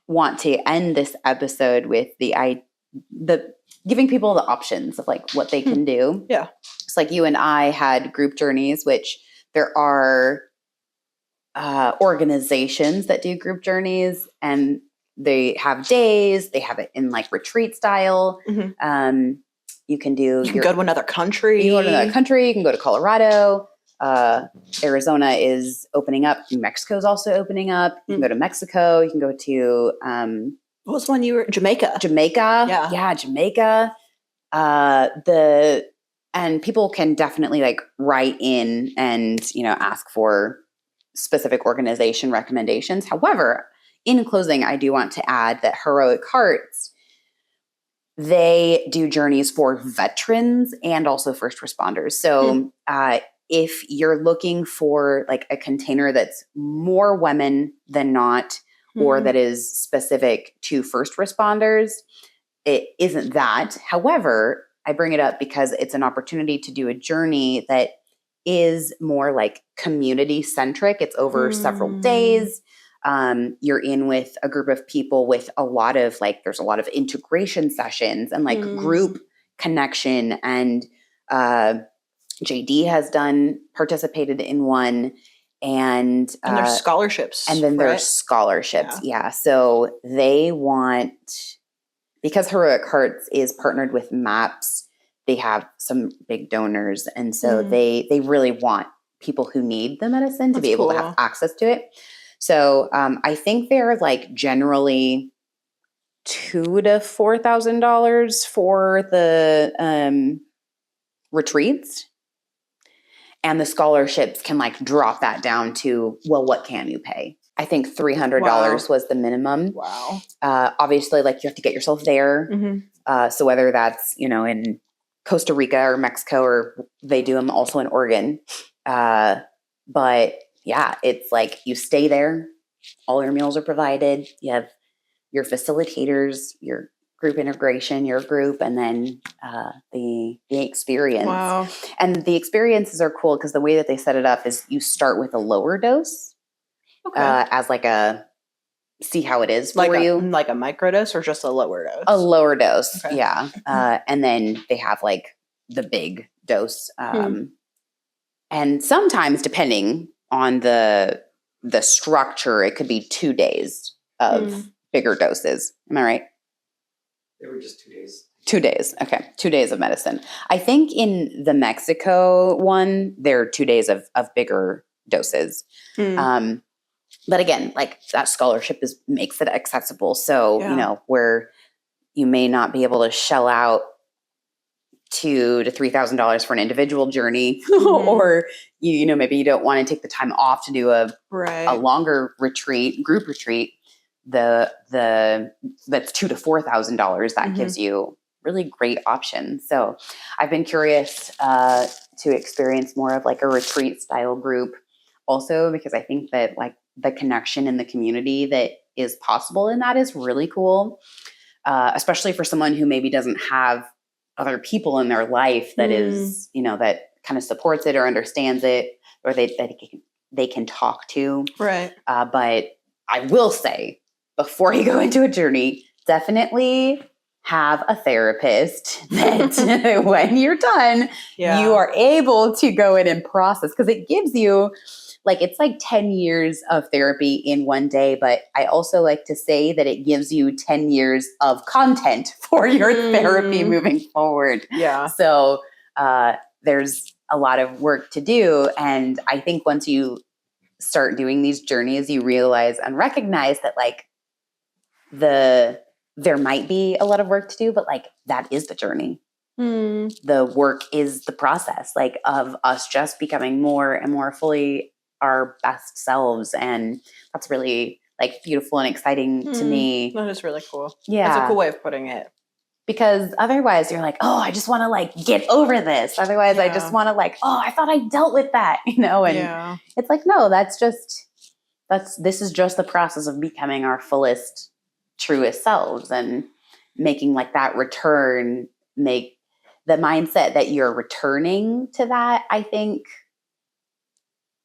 want to end this episode with the giving people the options of like what they can do. Yeah. It's like you and I had group journeys, which there are organizations that do group journeys, and they have days, they have it in like retreat style. You can do. You can go to another country. You can go to another country. You can go to Colorado. Arizona is opening up. New Mexico is also opening up. You can go to Mexico. You can go to what was one you were? Jamaica. Yeah, Jamaica. And people can definitely like write in and, ask for specific organization recommendations. However, in closing, I do want to add that Heroic Hearts, they do journeys for veterans and also first responders. So if you're looking for like a container that's more women than not, or that is specific to first responders, it isn't that. However, I bring it up because it's an opportunity to do a journey that is more like community centric. It's over several days. You're in with a group of people with a lot of like, there's a lot of integration sessions and like group connection. And JD has participated in one. And there's scholarships. And then there's scholarships. Yeah. So they want, because Heroic Hearts is partnered with MAPS, they have some big donors. And so they really want people who need the medicine to be able to have access to it. So I think they're like generally $2,000 to $4,000 for the retreats. And the scholarships can like drop that down to, well, what can you pay? I think $300 was the minimum. Wow. Obviously, like you have to get yourself there. So whether that's, in Costa Rica or Mexico, or they do them also in Oregon. But yeah, it's like you stay there. All your meals are provided. You have your facilitators, your group integration, your group, and then the experience. Wow. And the experiences are cool because the way that they set it up is you start with a lower dose. As like see how it is for you. Like a microdose or just a lower dose? A lower dose, yeah. And then they have like the big dose. And sometimes depending on the structure, it could be 2 days of bigger doses. Am I right? They were just 2 days. 2 days. Okay. 2 days of medicine. I think in the Mexico one, there are 2 days of bigger doses. But again, like that scholarship makes it accessible. So, where you may not be able to shell out $2,000 to $3,000 for an individual journey, or maybe you don't want to take the time off to do a longer group retreat. That's $2,000 to $4,000. That gives you really great options. So I've been curious to experience more of like a retreat style group, also because I think that like the connection in the community that is possible in that is really cool, especially for someone who maybe doesn't have other people in their life that is, that kind of supports it or understands it, or they can talk to. Right. But I will say, before you go into a journey, definitely have a therapist that when you're done, you are able to go in and process, because it gives you it's like 10 years of therapy in one day. But I also like to say that it gives you 10 years of content for your therapy moving forward. Yeah. So there's a lot of work to do. And I think once you start doing these journeys, you realize and recognize that there might be a lot of work to do, but that is the journey. The work is the process of us just becoming more and more fully our best selves. And that's really beautiful and exciting to me. That is really cool. Yeah. That's a cool way of putting it. Because otherwise you're I just want to get over this. Otherwise I just want to I thought I dealt with that, and it's no, this is just the process of becoming our fullest, truest selves, and making that return, make the mindset that you're returning to that, I think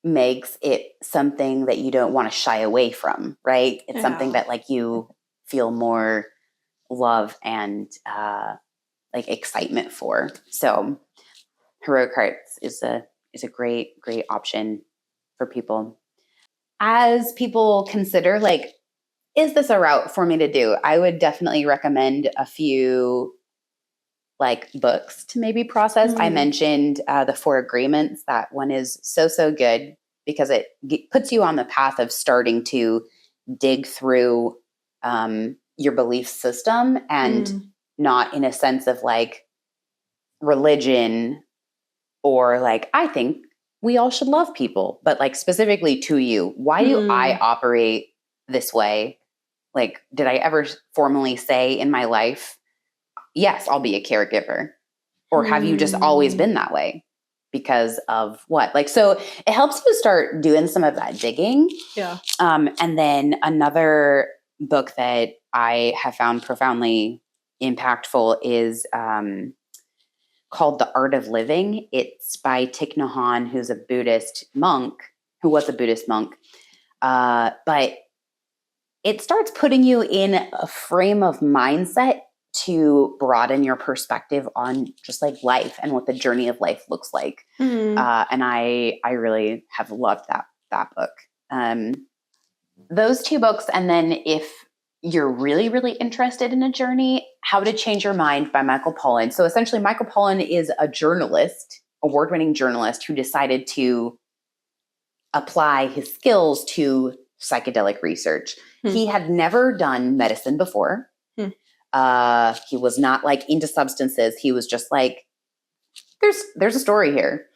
makes it something that you don't want to shy away from, right? It's something that you feel more love and excitement for. So Heroic Hearts is a great option for people. As people consider is this a route for me to do? I would definitely recommend a few like books to maybe process. I mentioned the 4 Agreements. That one is so good because it puts you on the path of starting to dig through your belief system, and not in a sense of like religion or like, I think we all should love people, but like specifically to you. Why do I operate this way? Like, did I ever formally say in my life, yes, I'll be a caregiver? Or have you just always been that way? Because of what? Like, so it helps you start doing some of that digging. Yeah. And then another book that I have found profoundly impactful is called The Art of Living. It's by Thich Nhat Hanh, who was a Buddhist monk. But it starts putting you in a frame of mindset to broaden your perspective on just like life and what the journey of life looks like. And I really have loved that book. Those 2 books. And then if you're really, really interested in a journey, How to Change Your Mind by Michael Pollan. So essentially Michael Pollan is a journalist, award-winning journalist who decided to apply his skills to psychedelic research. He had never done medicine before. He was not like into substances. He was just like, there's a story here.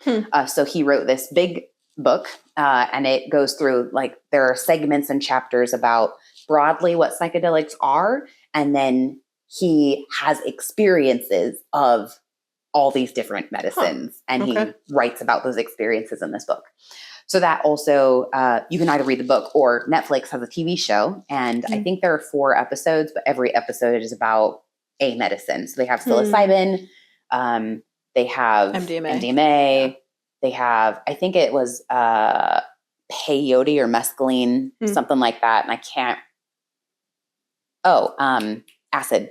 So he wrote this big book, and it goes through like, there are segments and chapters about broadly what psychedelics are. And then he has experiences of all these different medicines, and he writes about those experiences in this book. So that also, you can either read the book, or Netflix has a TV show. And I think there are 4 episodes, but every episode is about a medicine. So they have psilocybin, they have MDMA, they have, I think it was peyote or mescaline, something like that. And I can't, acid.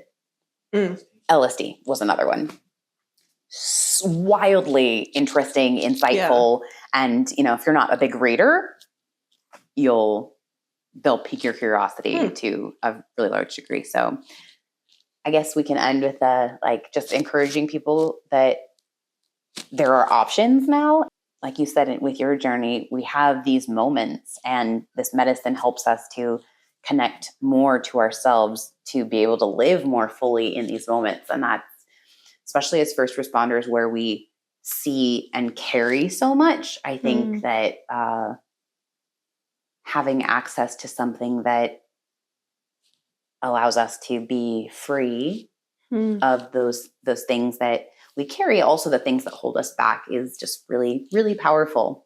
LSD was another one. Wildly interesting, insightful. And, you know, if you're not a big reader, they'll pique your curiosity to a really large degree. So I guess we can end with like just encouraging people that there are options now. Like you said, with your journey, we have these moments, and this medicine helps us to connect more to ourselves, to be able to live more fully in these moments. And that's especially as first responders, where we see and carry so much. I think that having access to something that allows us to be free of those things that we carry, also the things that hold us back, is just really, really powerful.